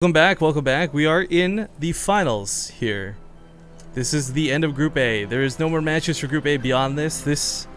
Welcome back, welcome back. We are in the finals here. This is the end of Group A. There is no more matches for Group A beyond this. This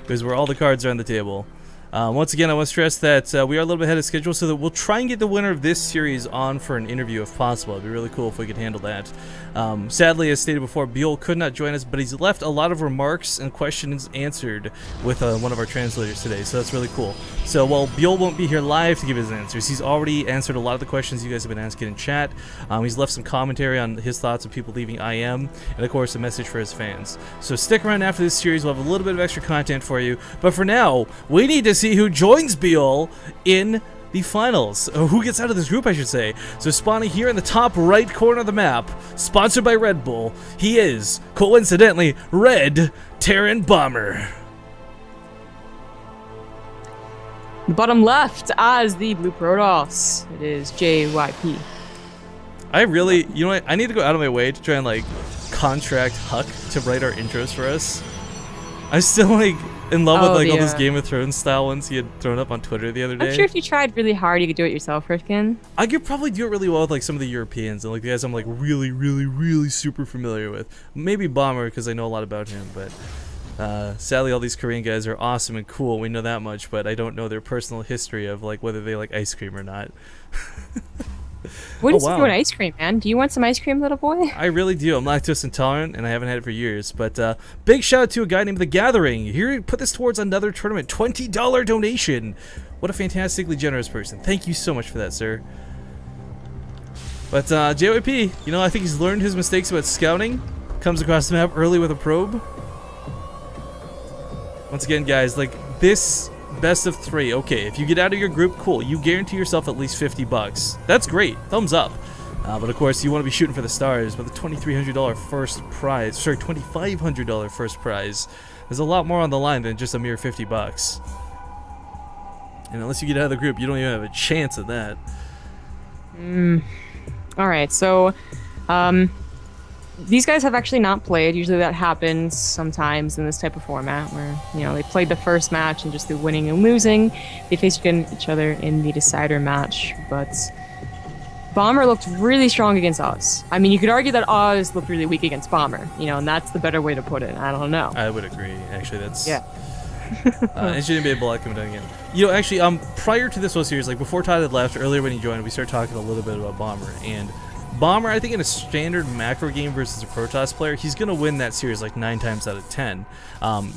is where all the cards are on the table. Once again, I want to stress that we are a little bit ahead of schedule, so that we'll try and get the winner of this series on for an interview if possible. It'd be really cool if we could handle that. Sadly, as stated before, Buell could not join us, but he's left a lot of remarks and questions answered with one of our translators today, so that's really cool. So while Buell won't be here live to give his answers, he's already answered a lot of the questions you guys have been asking in chat. He's left some commentary on his thoughts of people leaving IM, and of course a message for his fans. So stick around after this series, we'll have a little bit of extra content for you, but for now, we need to see who joins Buell in the finals. Who gets out of this group, I should say. So spawning here in the top right corner of the map, sponsored by Red Bull, he is, coincidentally, Red Terran Bomber. The bottom left as the Blue Protoss, it is JYP. I really, you know what, I need to go out of my way to try and like contract Huck to write our intros for us. I'm still like in love with like all those Game of Thrones style ones he had thrown up on Twitter the other day. I'm sure if you tried really hard, you could do it yourself, Rifkin. I could probably do it really well with like some of the Europeans and like the guys I'm like really super familiar with. Maybe Bomber because I know a lot about him, but sadly all these Korean guys are awesome and cool. We know that much, but I don't know their personal history of like whether they like ice cream or not. What is doing ice cream, man? Do you want some ice cream, little boy? I really do. I'm lactose intolerant, and I haven't had it for years. But big shout out to a guy named The Gathering. Here, put this towards another tournament. $20 donation. What a fantastically generous person. Thank you so much for that, sir. But JYP, you know, I think he's learned his mistakes about scouting. Comes across the map early with a probe. Once again, guys, like this best of 3. Okay, if you get out of your group, cool. You guarantee yourself at least 50 bucks. That's great. Thumbs up. But of course, you want to be shooting for the stars. But the $2,300 first prize, sorry, $2,500 first prize, there's a lot more on the line than just a mere 50 bucks. And unless you get out of the group, you don't even have a chance at that. All right, so these guys have actually not played. Usually that happens sometimes in this type of format where, you know, they played the first match and just through winning and losing, they faced each other in the decider match. But Bomber looked really strong against Oz. I mean, you could argue that Oz looked really weak against Bomber, you know, and that's the better way to put it. I don't know. I would agree. Actually, that's... Yeah. It shouldn't be a block coming down again. You know, actually, prior to this whole series, like before Todd had left, earlier when he joined, we started talking a little bit about Bomber, and Bomber, I think in a standard macro game versus a Protoss player, he's going to win that series like 9 times out of 10.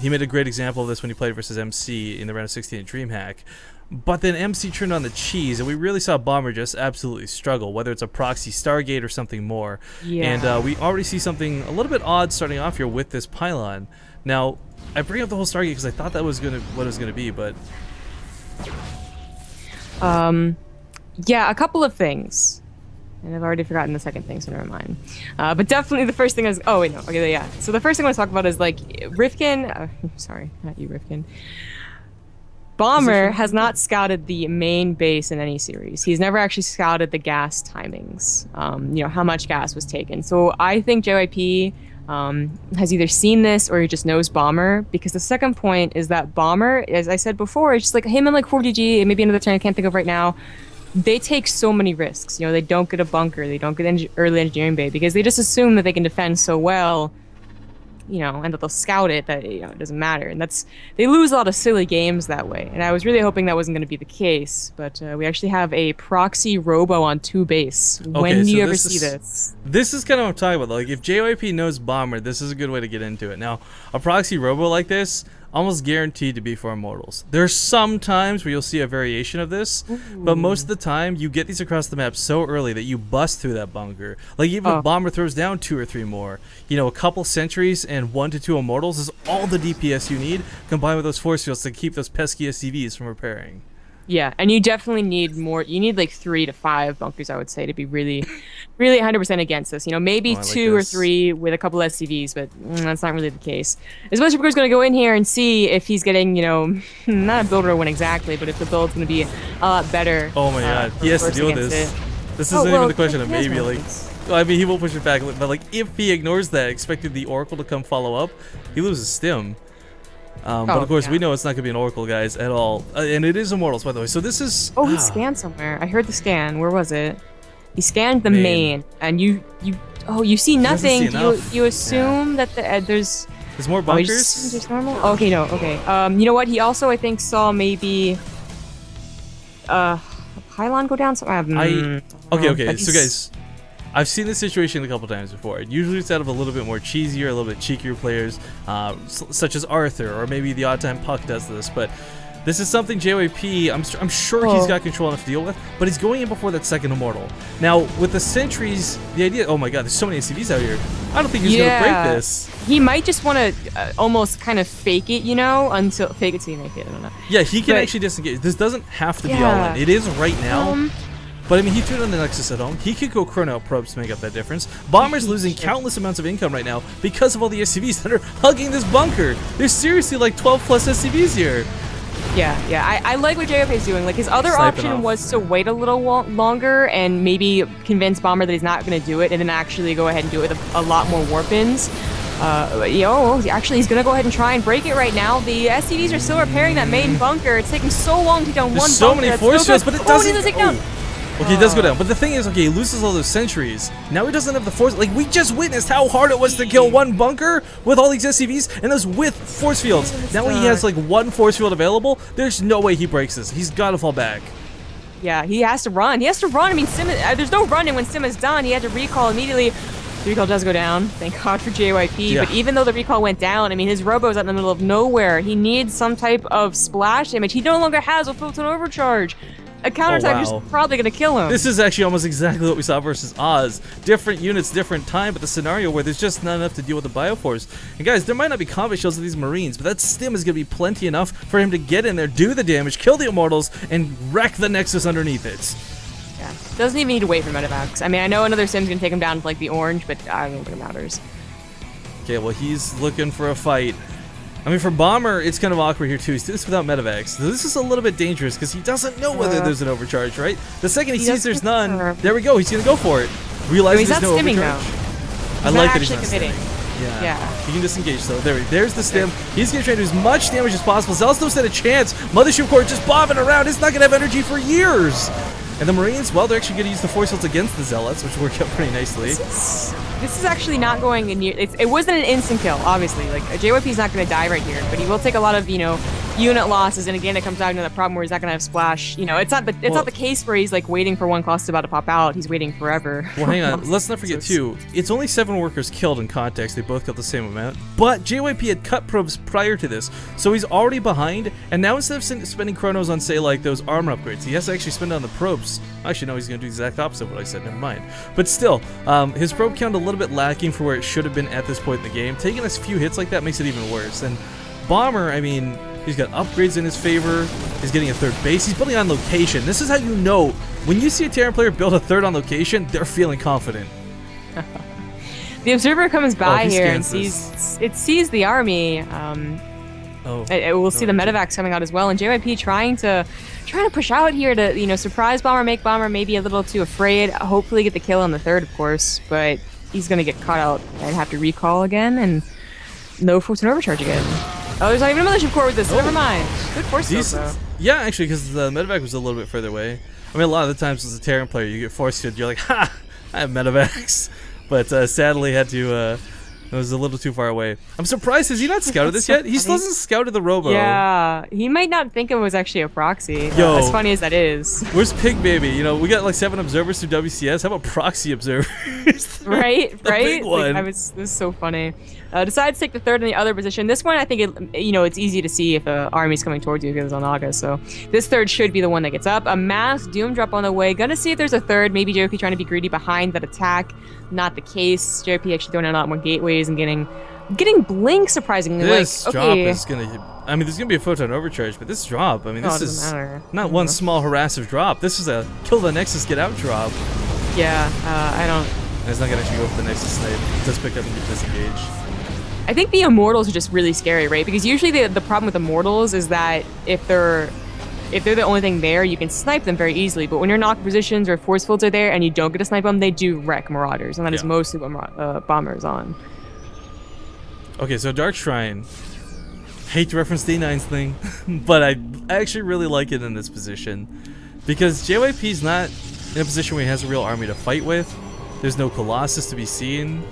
He made a great example of this when he played versus MC in the round of 16 at DreamHack. But then MC turned on the cheese, and we really saw Bomber just absolutely struggle, whether it's a proxy Stargate or something more. Yeah. And we already see something a little bit odd starting off here with this pylon. Now, I bring up the whole Stargate because I thought that was what it was going to be, but... Yeah, a couple of things. And I've already forgotten the second thing, so never mind. But definitely the first thing is... Oh, wait, no. Okay, yeah. So the first thing I want to talk about is, like, Rifkin... sorry, not you, Rifkin. Bomber has not scouted the main base in any series. He's never actually scouted the gas timings. You know, how much gas was taken. So I think JYP has either seen this or he just knows Bomber. Because the second point is that Bomber, as I said before, it's just like him and, like, 4DG, and maybe another turn I can't think of right now, they take so many risks. You know, they don't get a bunker, they don't get early engineering bay because they just assume that they can defend so well, you know, and that they'll scout it that, you know, it doesn't matter. And they lose a lot of silly games that way. And I was really hoping that wasn't going to be the case, but we actually have a proxy robo on 2 base. When do you ever see this? This is kind of what I'm talking about. Like, if JYP knows Bomber, this is a good way to get into it. Now, a proxy robo like this, almost guaranteed to be for Immortals. There's some times where you'll see a variation of this, but most of the time you get these across the map so early that you bust through that bunker. Like even if Bomber throws down 2 or 3 more, you know, a couple sentries and 1 to 2 Immortals is all the DPS you need, combined with those force fields to keep those pesky SCVs from repairing. Yeah, and you definitely need more. You need like 3 to 5 bunkers, I would say, to be really 100% against this. You know, maybe 2 or 3 with a couple SCVs, but that's not really the case. Especially if we're going to go in here and see if he's getting, you know, not a build or win exactly, but if the build's going to be a lot better. Oh my god, he has to deal with this. This isn't even the question of maybe, like... Well, I mean, he will push it back, but like, if he ignores that, expecting the Oracle to come follow up, he loses stim. But of course, we know it's not going to be an Oracle, guys, at all. And it is Immortals, by the way. So this is... Oh, he scanned somewhere. I heard the scan. Where was it? He scanned the main, and you see nothing. You assume that there's more bunkers. Just normal. Okay, no, okay. You know what? He also, I think, saw maybe a pylon go down. So okay. So guys, I've seen this situation a couple times before. Usually it's out of a little bit more cheesier, a little bit cheekier players, such as Arthur, or maybe the odd time Puck does this, but. This is something JYP, I'm sure he's got control enough to deal with, but he's going in before that second Immortal. Now, with the sentries, the idea, oh my god, there's so many SCVs out here. I don't think he's going to break this. He might just want to almost kind of fake it, you know, until fake it till you make it, I don't know. Yeah, he can actually disengage. This doesn't have to be all in. It is right now. But I mean, he threw it on the Nexus at home. He could go chrono out probes to make up that difference. Bomber's losing countless amounts of income right now because of all the SCVs that are hugging this bunker. There's seriously like 12 plus SCVs here. Yeah. I like what JYP is doing. Like, his other option was to wait a little longer and maybe convince Bomber that he's not going to do it, and then actually go ahead and do it with a lot more warp-ins. Actually, he's going to go ahead and try and break it right now. The SCVs are still repairing that main bunker. It's taking so long to take down one bunker. So many force fields, but it doesn't... take down. Okay, he does go down, but the thing is, okay, he loses all those sentries. Now he doesn't have the force. Like, we just witnessed how hard it was to kill one bunker with all these SCVs, and those with force fields. Now he has like one force field available. There's no way he breaks this. He's got to fall back. Yeah, he has to run. He has to run. I mean, there's no running when Sim is done. He had to recall immediately. The recall does go down. Thank God for JYP. Yeah. But even though the recall went down, I mean, his robo's out in the middle of nowhere. He needs some type of splash damage. He no longer has a photon overcharge. A counterattack is probably going to kill him. This is actually almost exactly what we saw versus Oz. Different units, different time, but the scenario where there's just not enough to deal with the Bioforce. And guys, there might not be combat shields of these Marines, but that stim is going to be plenty enough for him to get in there, do the damage, kill the Immortals, and wreck the Nexus underneath it. Yeah, doesn't even need to wait for medevacs. I mean, I know another sim's going to take him down with like the orange, but I don't think it matters. Okay, well, he's looking for a fight. I mean, for Bomber, it's kind of awkward here, too. He's doing this without medevacs. So this is a little bit dangerous because he doesn't know whether there's an overcharge, right? The second he sees there's none, there we go. He's going to go for it. Realizes there's no overcharge. I like that he's not stimming. Yeah. He can disengage, so there's the stim. He's going to try to do as much damage as possible. Zealous don't stand a chance. Mothership Core just bobbing around. It's not going to have energy for years. And the Marines, well, they're actually going to use the force fields against the Zealots, which worked out pretty nicely. This is actually not going in. It wasn't an instant kill, obviously. Like, JYP's not going to die right here, but he will take a lot of, unit losses. And again, it comes down to the problem where he's not going to have splash. It's not the case where he's like waiting for one cluster about to pop out. He's waiting forever. Well, hang on. Let's not forget too. It's only 7 workers killed in context. They both killed the same amount. But JYP had cut probes prior to this, so he's already behind. And now instead of spending chronos on say like those armor upgrades, he has to actually spend on the probes. Actually, no, he's going to do the exact opposite of what I said. Never mind. But still, his probe count a little bit lacking for where it should have been at this point in the game. Taking a few hits like that makes it even worse. And Bomber, I mean, he's got upgrades in his favor. He's getting a third base. He's building on location. This is how you know when you see a Terran player build a third on location, they're feeling confident. The observer comes by here and sees the army. We'll see the medevacs coming out as well, and JYP trying to push out here to surprise Bomber, make Bomber maybe a little too afraid. Hopefully get the kill on the third, of course, but he's gonna get caught out and have to recall again, and no photon overcharge again. Oh, there's not even a Mothership Core with this. So never mind. Good force field, though. Yeah, actually, because the medevac was a little bit further away. I mean, a lot of the times as a Terran player, you get force field, you're like, ha, I have medevacs. But sadly, had to. It was a little too far away. I'm surprised. Has he not scouted this yet? He still hasn't scouted the robo. Yeah, he might not think it was actually a proxy. Yo, as funny as that is. Where's Pig Baby? We got like 7 observers through WCS. How about proxy observers? right. Big one. Like, this is so funny. Decides to take the third in the other position. This one, I think it's easy to see if an army's coming towards you because it's on August. So this third should be the one that gets up. A mass doom drop on the way. Gonna see if there's a third. Maybe JYP trying to be greedy behind that attack. Not the case. JYP actually throwing out a lot more gateways and getting blink surprisingly. This drop is gonna. I mean, there's gonna be a photon overcharge, but this drop. I mean, this is not one small harassive drop. This is a kill the Nexus, get out drop. Yeah, I don't. And it's not gonna actually go for the Nexus snipe. It does pick up and get disengaged. I think the Immortals are just really scary, right? Because usually the problem with Immortals is that if they're the only thing there, you can snipe them very easily. But when you're knocked positions or force fields are there and you don't get to snipe them, they do wreck Marauders, and that is mostly what Bomber is on. Okay, so Dark Shrine. Hate to reference D9's thing, but I actually really like it in this position because JYP's not in a position where he has a real army to fight with. There's no Colossus to be seen.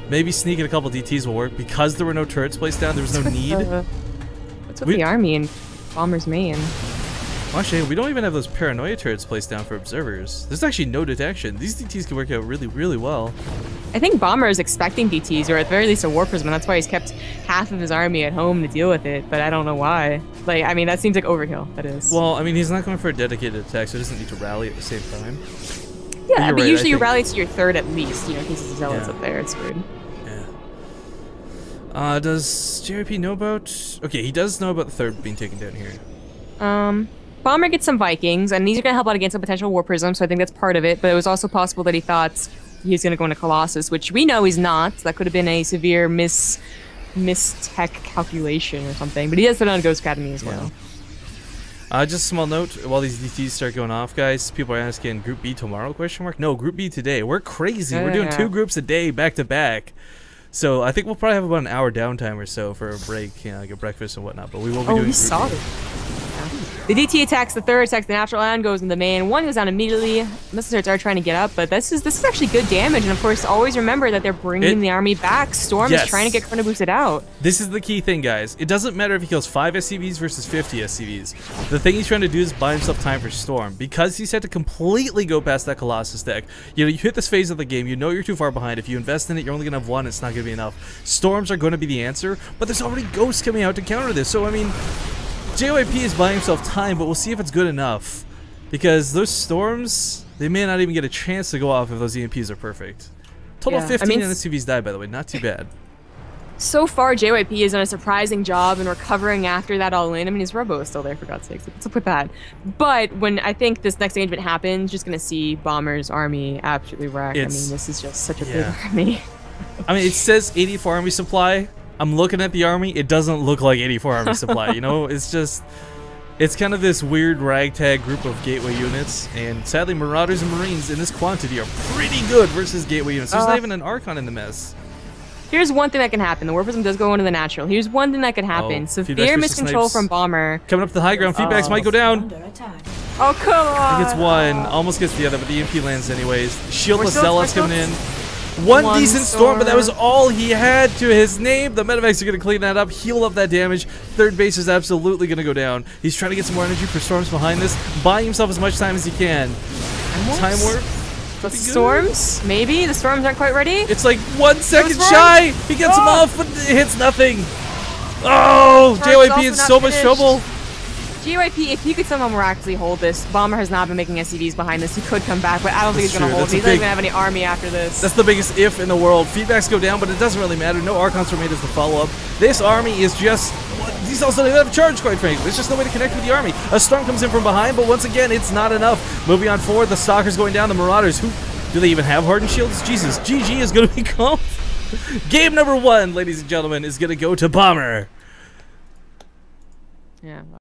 Maybe sneaking a couple DTs will work. Because there were no turrets placed down, there was no need. What's with the army and Bomber's main? Actually, we don't even have those paranoia turrets placed down for observers. There's actually no detection. These DTs can work out really, really well. I think Bomber is expecting DTs, or at the very least a War Prism, and that's why he's kept half of his army at home to deal with it, but I don't know why. Like, I mean, that seems like overkill, that is. Well, I mean, he's not going for a dedicated attack, so he doesn't need to rally at the same time. Yeah, but usually you rally to your third at least, you know, in case there's zealots up there, it's weird. Yeah. Does JYP know about... Okay, he does know about the third being taken down here. Bomber gets some Vikings, and these are going to help out against a potential War Prism, so I think that's part of it, but it was also possible that he thought he's going to go into Colossus, which we know he's not. That could have been a severe mis-tech calculation or something, but he has put on Ghost Academy as well. Just a small note, while these DTs start going off, guys, people are asking, Group B tomorrow, question mark? No, Group B today. We're crazy. We're doing 2 groups a day, back to back. So I think we'll probably have about an hour downtime or so for a break, you know, like a breakfast and whatnot, but we will be doing Group B. The DT attacks the third, attacks the natural, and goes in the main. One goes down immediately. Missiles are trying to get up, but this is actually good damage. And of course, always remember that they're bringing the army back. Storm is trying to get Chrono Boosted out. This is the key thing, guys. It doesn't matter if he kills 5 SCVs versus 50 SCVs. The thing he's trying to do is buy himself time for Storm. Because he's had to completely go past that Colossus deck. You know, you hit this phase of the game, you know you're too far behind. If you invest in it, you're only going to have 1, it's not going to be enough. Storms are going to be the answer, but there's already Ghosts coming out to counter this. So, I mean... JYP is buying himself time, but we'll see if it's good enough. Because those Storms, they may not even get a chance to go off if those EMPs are perfect. Total 15 SCVs died, by the way. Not too bad. So far, JYP has done a surprising job in recovering after that all-in. I mean, his robo is still there, for God's sakes. What's up with that? But when I think this next engagement happens, just going to see Bomber's army absolutely wrecked. I mean, this is just such a big army. I mean, it says 84 army supply. I'm looking at the army, it doesn't look like 84 army supply, you know? It's just, it's kind of this weird ragtag group of gateway units, and sadly Marauders and Marines in this quantity are pretty good versus gateway units. There's not even an Archon in the mess. Here's one thing that can happen. The War Prism does go into the natural. Here's one thing that could happen. Severe miscontrol from Bomber. Coming up to the high ground, feedbacks might go down. Oh, come on! He gets one, almost gets the other, but the EMP lands anyways. Shieldless Zealots coming in. One decent storm, but that was all he had to his name. The medevacs are going to clean that up, heal up that damage. Third base is absolutely going to go down. He's trying to get some more energy for storms behind this, buying himself as much time as he can. Time warp. The storms? Maybe? The storms aren't quite ready? It's like 1 second shy! He gets him off, but it hits nothing. Oh! JYP in so much trouble. JYP, if he could somehow miraculously hold this, Bomber has not been making SCVs behind this. He could come back, but I don't think he's going to hold it. He's not even going to have any army after this. That's the biggest if in the world. Feedbacks go down, but it doesn't really matter. No Archons were made as the follow-up. This army is just... These also don't have a charge, quite frankly. There's just no way to connect with the army. A storm comes in from behind, but once again, it's not enough. Moving on forward, the Stalkers going down. The Marauders, who... Do they even have hardened shields? Jesus, GG is going to be called. Game number 1, ladies and gentlemen, is going to go to Bomber. Yeah.